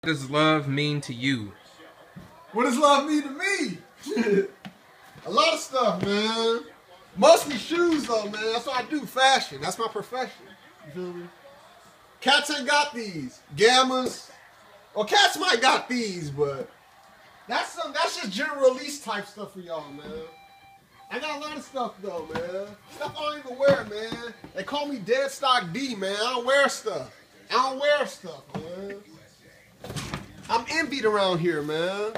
does love mean to you? What does love mean to me? A lot of stuff, man. Mostly shoes, though, man. That's what I do, fashion. That's my profession. You feel me? Cats ain't got these. Gammas. Well, cats might got these, but that's just general release type stuff for y'all, man. I got a lot of stuff, though, man. Stuff I don't even wear, man. They call me Dead Stock D, man. I don't wear stuff. I don't wear stuff, man. I'm envied around here, man.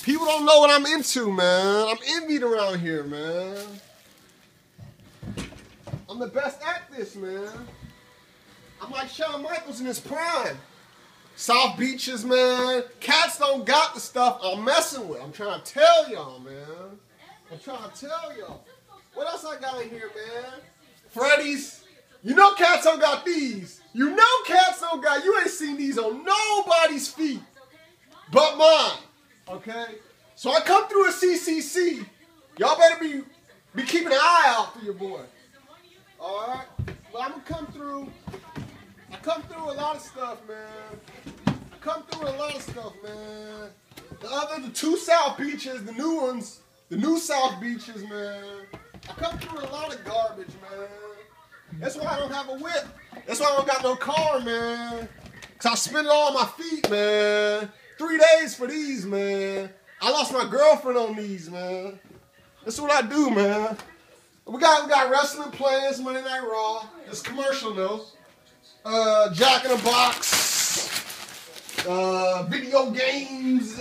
People don't know what I'm into, man. I'm envied around here, man. I'm the best at this, man. I'm like Shawn Michaels in his prime. South Beaches, man. Cats don't got the stuff I'm messing with. I'm trying to tell y'all, man. I'm trying to tell y'all. What else I got in here, man? Freddy's. You know cats don't got these. You know cats don't got. You ain't seen these on nobody's feet but mine. Okay? So I come through a CCC. Y'all better be keeping an eye out for your boy. Alright? But I'm gonna come through. I come through a lot of stuff, man. I come through a lot of stuff, man. The two South Beaches, the new ones, the new South Beaches, man. I come through a lot of garbage, man. That's why I don't have a whip. That's why I don't got no car, man. Cause I spend it all on my feet, man. 3 days for these, man. I lost my girlfriend on these, man. That's what I do, man. We got wrestling plans, Monday Night Raw. It's commercial though. Jack in the Box. Video games.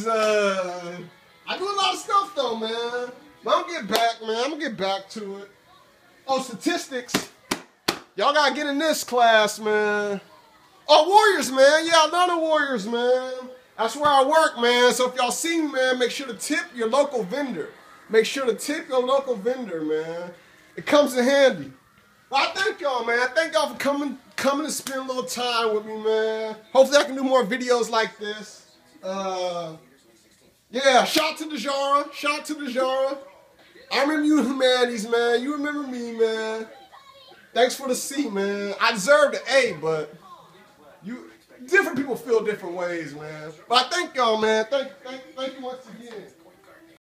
I do a lot of stuff though, man. But I'm gonna get back, man. I'm gonna get back to it. Oh, statistics. Y'all gotta get in this class, man. Oh, Warriors, man. Yeah, I know the Warriors, man. That's where I work, man. So if y'all see me, man, make sure to tip your local vendor. Make sure to tip your local vendor, man. It comes in handy. Well, I thank y'all, man. I thank y'all for coming to spend a little time with me, man. Hopefully I can do more videos like this. Yeah, shout to Dejara. Shout to Dejara. I remember you humanities, man. You remember me, man. Thanks for the C, man. I deserved an A, but different people feel different ways, man. But I thank y'all, man. Thank you once again.